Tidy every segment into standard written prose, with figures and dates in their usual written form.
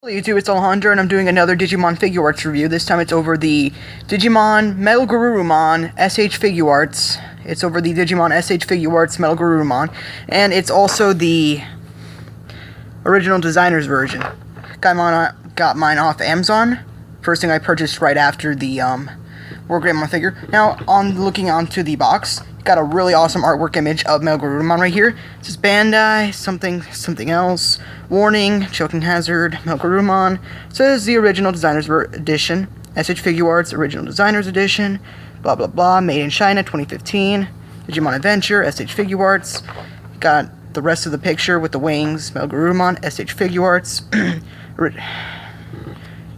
Hello YouTube, it's Alejandro and I'm doing another Digimon Figuarts review. This time it's over the Digimon Metalgurumon S.h Figuarts. It's over the Digimon S.h Figuarts Metalgurumon. And it's also the original designer's version. Got mine off Amazon. First thing I purchased right after the Wargreymon figure. Now, on looking onto the box, got a really awesome artwork image of Metalgurumon right here. It says Bandai, something else. Warning, choking hazard, Metalgurumon. It says the original designer's edition. S.h Figuarts, original designer's edition. Blah blah blah, made in China, 2015. Digimon Adventure, S.h Figuarts. Got the rest of the picture with the wings, Metalgurumon, S.h Figuarts.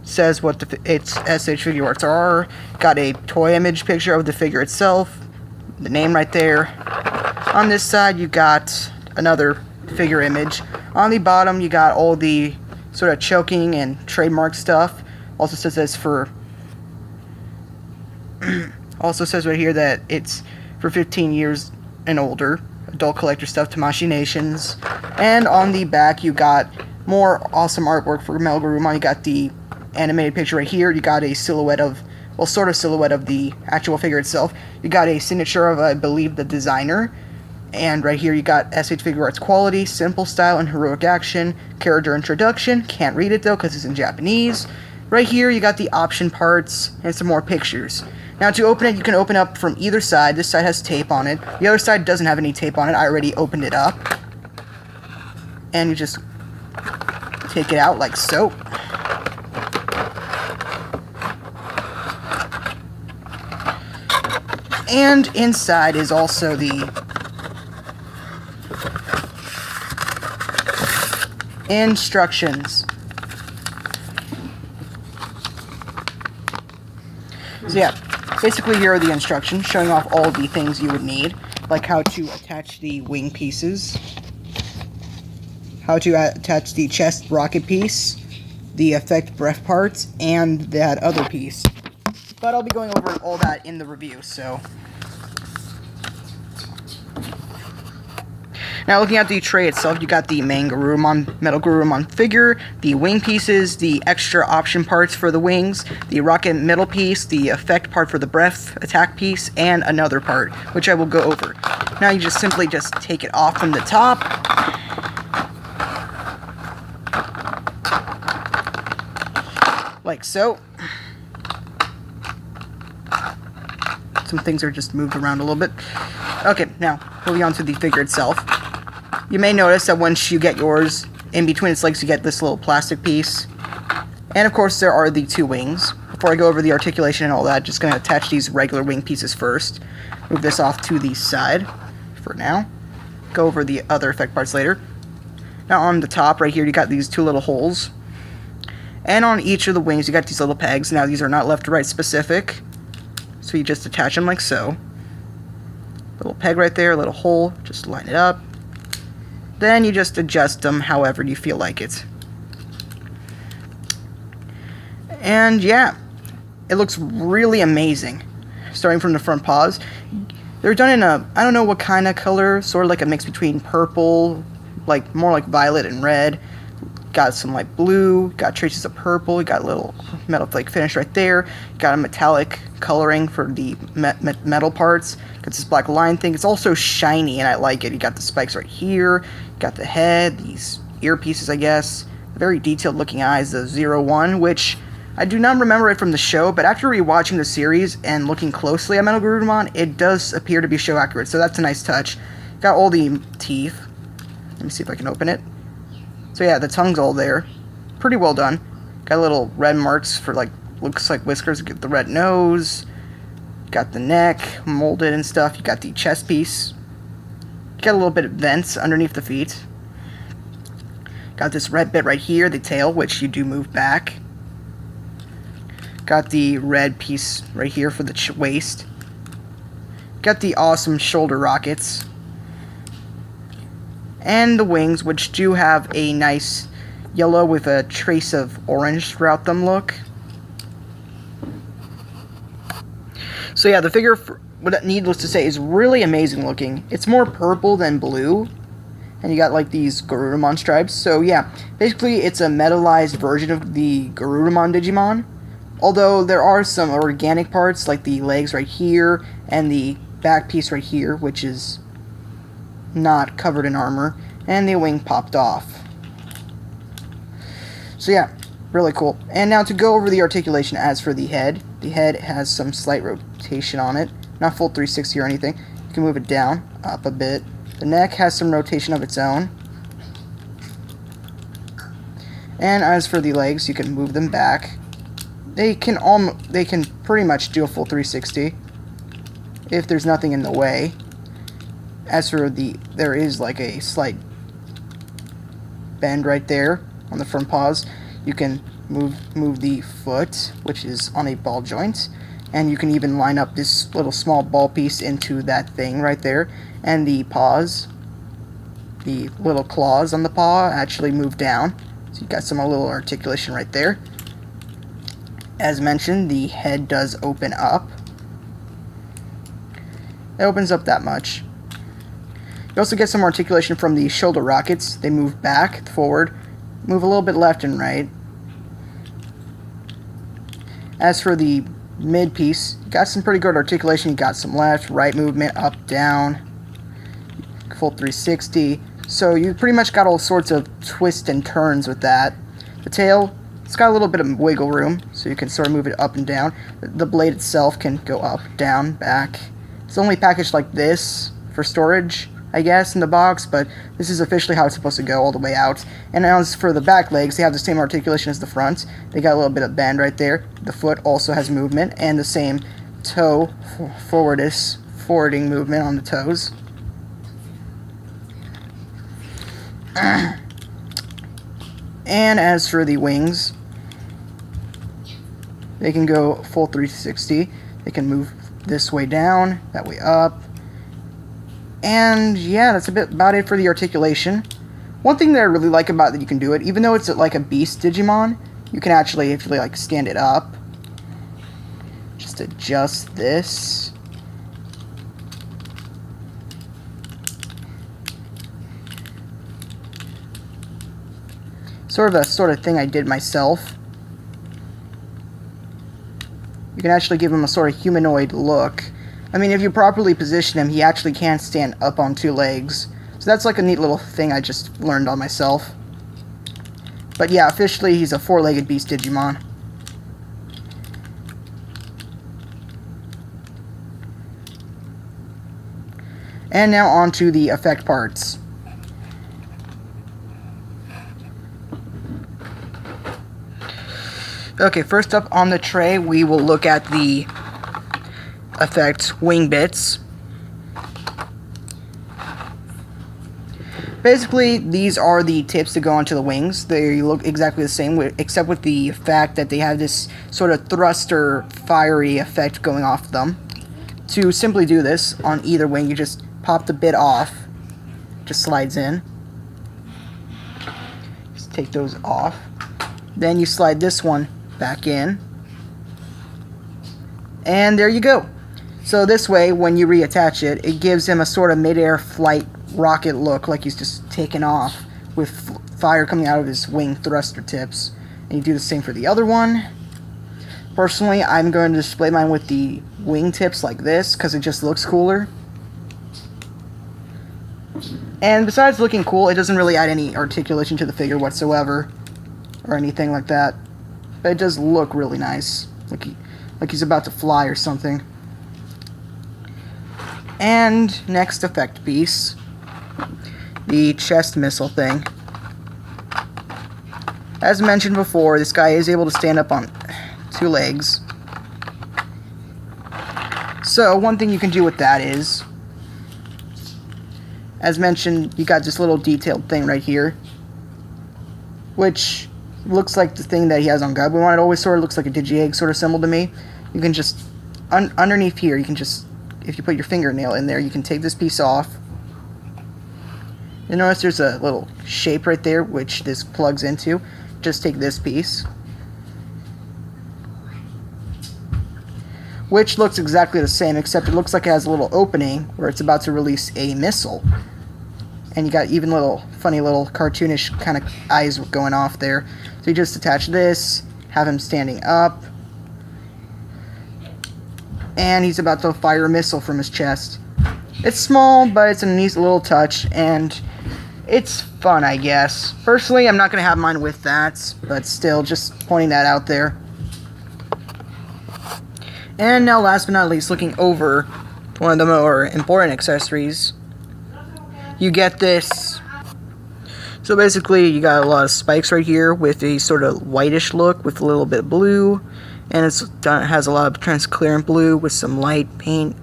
Says what its S.h Figuarts are. Got a toy image picture of the figure itself. The name right there. On this side, you got another figure image. On the bottom, you got all the sort of choking and trademark stuff. Also says this for. Also says right here that it's for 15 years and older. Adult collector stuff, Tamashii Nations. And on the back, you got more awesome artwork for Metalgurumon. You got the animated picture right here. You got a silhouette of. Well, sort of silhouette of the actual figure itself. You got a signature of, I believe, the designer. And right here you got S.h Figuarts quality, simple style, and heroic action. Character introduction. Can't read it, though, because it's in Japanese. Right here you got the option parts and some more pictures. Now, to open it, you can open up from either side. This side has tape on it. The other side doesn't have any tape on it. I already opened it up. And you just take it out like so. And inside is also the instructions. So yeah, basically here are the instructions showing off all the things you would need, like how to attach the wing pieces, how to attach the chest rocket piece, the effect breath parts, and that other piece. But I'll be going over all that in the review, so. Now, looking at the tray itself, you got the main Metalgurumon figure, the wing pieces, the extra option parts for the wings, the rocket middle piece, the effect part for the breath attack piece, and another part, which I will go over. Now, you just simply take it off from the top. Like so. Some things are just moved around a little bit. Okay, now, moving on to the figure itself. You may notice that once you get yours, in between its legs you get this little plastic piece. And of course there are the two wings. Before I go over the articulation and all that, just going to attach these regular wing pieces first. Move this off to the side for now. Go over the other effect parts later. Now on the top right here you got these two little holes. And on each of the wings you got these little pegs. Now these are not left to right specific. So you just attach them like so. Little peg right there, little hole, just line it up. Then you just adjust them however you feel like it. And yeah, it looks really amazing. Starting from the front paws. They're done in a, I don't know what kind of color, sort of like a mix between purple, like more like violet and red. Got some light blue, got traces of purple, you got a little metal flake finish right there, got a metallic coloring for the metal parts, got this black line thing. It's also shiny and I like it. You got the spikes right here, got the head, these earpieces I guess, very detailed looking eyes, the 01, which I do not remember it from the show, but after rewatching the series and looking closely at Metalgurumon, it does appear to be show accurate, so that's a nice touch. Got all the teeth. Let me see if I can open it. So yeah, the tongue's all there. Pretty well done. Got little red marks for like, looks like whiskers. Get the red nose. Got the neck molded and stuff. You got the chest piece. Got a little bit of vents underneath the feet. Got this red bit right here, the tail, which you do move back. Got the red piece right here for the waist. Got the awesome shoulder rockets. And the wings, which do have a nice yellow with a trace of orange throughout them look. So yeah, the figure, needless to say, is really amazing looking. It's more purple than blue. and you got like these Garurumon stripes. So yeah, basically it's a metallized version of the Garurumon Digimon. Although there are some organic parts like the legs right here and the back piece right here, which is not covered in armor, and the wing popped off. So yeah, really cool. And now to go over the articulation as for the head has some slight rotation on it. Not full 360 or anything. You can move it down, up a bit. The neck has some rotation of its own. And as for the legs, you can move them back. They can pretty much do a full 360 if there's nothing in the way. As for there is like a slight bend right there on the front paws. You can move the foot, which is on a ball joint, and you can even line up this little small ball piece into that thing right there. And the paws, the little claws on the paw actually move down, so you got some little articulation right there. As mentioned, the head does open up. It opens up that much. You also get some articulation from the shoulder rockets. They move back, forward, move a little bit left and right. As for the mid piece, you got some pretty good articulation. You got some left, right movement, up, down, full 360. So you pretty much got all sorts of twists and turns with that. The tail, it's got a little bit of wiggle room, so you can sort of move it up and down. The blade itself can go up, down, back. It's only packaged like this for storage, I guess, in the box, but this is officially how it's supposed to go all the way out. And as for the back legs, they have the same articulation as the front. They got a little bit of bend right there. The foot also has movement, and the same toe forwarding movement on the toes. And as for the wings, they can go full 360. They can move this way down, that way up. And yeah, that's about it for the articulation. One thing that I really like about that you can do it, even though it's like a beast Digimon, you can actually, if you like, stand it up. Just adjust this. Sort of thing I did myself. You can actually give him a sort of humanoid look. I mean, if you properly position him, he actually can stand up on two legs. So that's like a neat little thing I just learned on myself. But yeah, officially he's a four-legged beast Digimon. And now on to the effect parts. Okay, first up on the tray, we will look at the effect wing bits. Basically, these are the tips that go onto the wings. They look exactly the same, except with the fact that they have this sort of thruster, fiery effect going off them. To simply do this, on either wing, you just pop the bit off. Just slides in. Just take those off. Then you slide this one back in. And there you go. So this way, when you reattach it, it gives him a sort of mid-air flight rocket look, like he's just taken off with fire coming out of his wing thruster tips. And you do the same for the other one. Personally, I'm going to display mine with the wing tips like this, because it just looks cooler. And besides looking cool, it doesn't really add any articulation to the figure whatsoever, or anything like that. But it does look really nice, like he's about to fly or something. And next effect piece, the chest missile thing. As mentioned before, this guy is able to stand up on two legs. So one thing you can do with that is, as mentioned, you got this little detailed thing right here, which looks like the thing that he has on Gabumon. It always sort of looks like a Digi-Egg sort of symbol to me. You can just, underneath here, you can just, if you put your fingernail in there, you can take this piece off. You notice there's a little shape right there, which this plugs into. Just take this piece, which looks exactly the same, except it looks like it has a little opening where it's about to release a missile. And you got even little funny little cartoonish kind of eyes going off there. So you just attach this, have him standing up, and he's about to fire a missile from his chest. It's small, but it's a neat little touch, and it's fun, I guess. Personally, I'm not going to have mine with that, but still, just pointing that out there. And now, last but not least, looking over one of the more important accessories, you get this. So basically, you got a lot of spikes right here with a sort of whitish look with a little bit of blue, and it has a lot of transparent blue with some white paint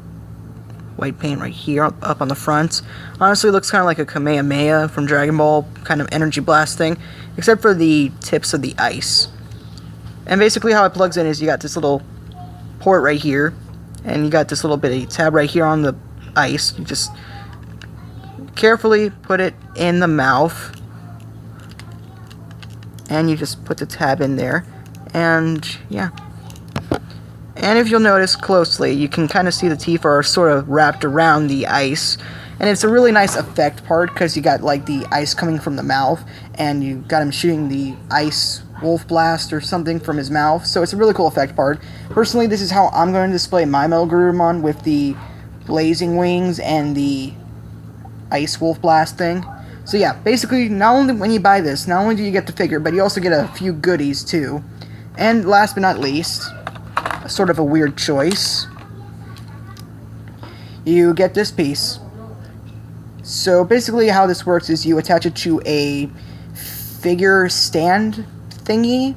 right here up on the front. Honestly, it looks kind of like a Kamehameha from Dragon Ball, kind of energy blast thing, except for the tips of the ice. And basically how it plugs in is you got this little port right here, and you got this little bitty tab right here on the ice. You just carefully put it in the mouth, and you just put the tab in there, and yeah. And if you'll notice closely, you can kind of see the teeth are sort of wrapped around the ice, and it's a really nice effect part because you got like the ice coming from the mouth, and you got him shooting the ice wolf blast or something from his mouth, so it's a really cool effect part. Personally, this is how I'm going to display my Metalgurumon, with the blazing wings and the ice wolf blast thing. So yeah, basically, not only when you buy this, not only do you get the figure, but you also get a few goodies too. And last but not least, sort of a weird choice, you get this piece. So basically how this works is you attach it to a figure stand thingy,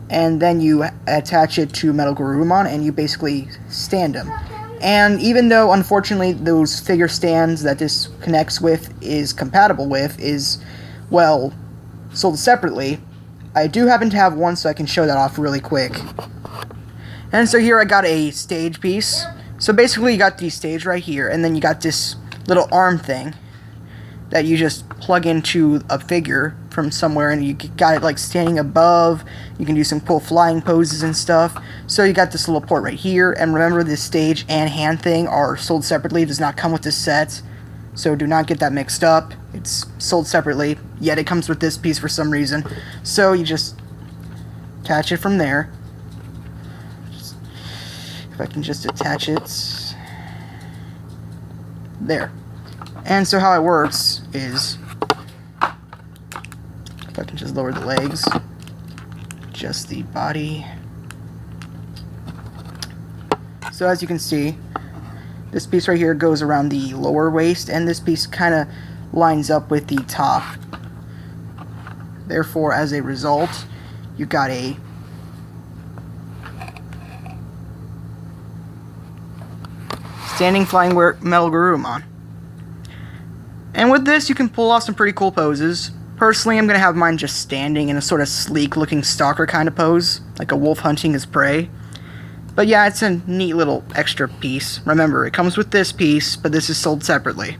and then you attach it to Metalgurumon, and you basically stand him. And even though, unfortunately, those figure stands that this connects with is compatible with is, well, sold separately, I do happen to have one, so I can show that off really quick. And so here I got a stage piece. So basically you got the stage right here, and then you got this little arm thing that you just plug into a figure from somewhere, and you got it like standing above. You can do some cool flying poses and stuff. So you got this little port right here, and remember, this stage and hand thing are sold separately. It does not come with this set, so do not get that mixed up. It's sold separately, yet it comes with this piece for some reason. So you just attach it from there. If I can just attach it there. And so how it works is, if I can just lower the legs, just the body. So as you can see, this piece right here goes around the lower waist, and this piece kind of lines up with the top. Therefore, as a result, you got a standing flying Metalgurumon. And with this, you can pull off some pretty cool poses. Personally, I'm going to have mine just standing in a sort of sleek-looking stalker kind of pose, like a wolf hunting his prey. But yeah, it's a neat little extra piece. Remember, it comes with this piece, but this is sold separately.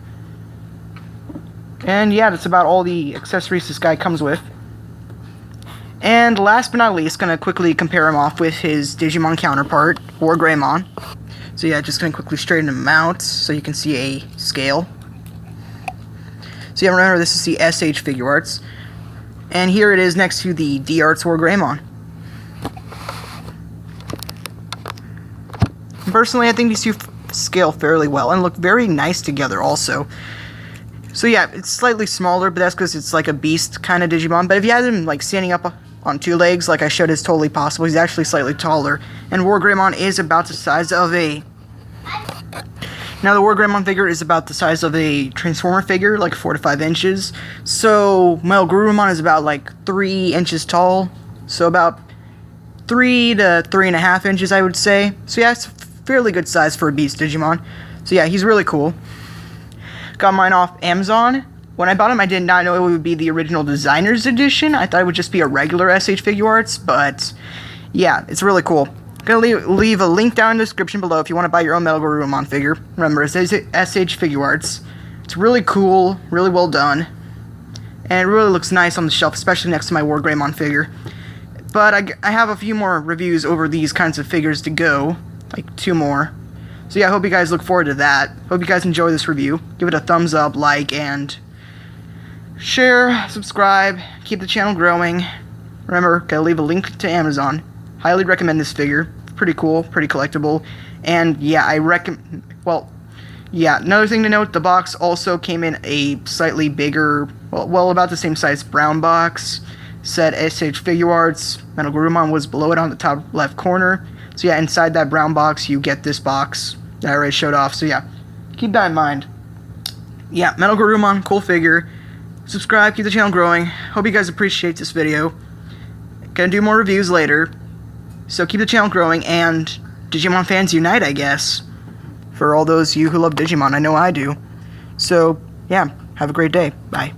And yeah, that's about all the accessories this guy comes with. And last but not least, going to quickly compare him off with his Digimon counterpart, Greymon. So yeah, just going to quickly straighten him out so you can see a scale. So yeah, remember, this is the S.h Figuarts, and here it is next to the D-Arts Greymon. Personally, I think these two scale fairly well and look very nice together also. So yeah, it's slightly smaller, but that's because it's like a beast kind of Digimon. But if you had him like standing up on two legs, like I showed, is totally possible. He's actually slightly taller, and Greymon is about the size of a... Now, the Greymon figure is about the size of a Transformer figure, like 4 to 5 inches. So, Metalgurumon is about like 3 inches tall. So, about 3 to 3.5 inches, I would say. So, yeah, it's a fairly good size for a Beast Digimon. So, yeah, he's really cool. Got mine off Amazon. When I bought him, I did not know it would be the original Designer's Edition. I thought it would just be a regular S.h Figuarts, but yeah, it's really cool. I'm going to leave a link down in the description below if you want to buy your own Metalgurumon figure. Remember, it's S.h Figuarts. It's really cool, really well done, and it really looks nice on the shelf, especially next to my Greymon figure. But I have a few more reviews over these kinds of figures to go, like 2 more. So yeah, I hope you guys look forward to that. Hope you guys enjoy this review. Give it a thumbs up, like, and share, subscribe, keep the channel growing. Remember, gotta leave a link to Amazon. Highly recommend this figure. Pretty cool, pretty collectible. And yeah, I recommend, well, yeah, another thing to note, the box also came in a slightly bigger, well, about the same size brown box. Said S.h Figuarts Metalgurumon was below it on the top left corner. So yeah, inside that brown box, you get this box that I already showed off. So yeah, keep that in mind. Yeah, Metalgurumon, cool figure. Subscribe, keep the channel growing. Hope you guys appreciate this video. Gonna do more reviews later. So keep the channel growing, and Digimon fans unite, I guess. For all those of you who love Digimon, I know I do. So, yeah, have a great day. Bye.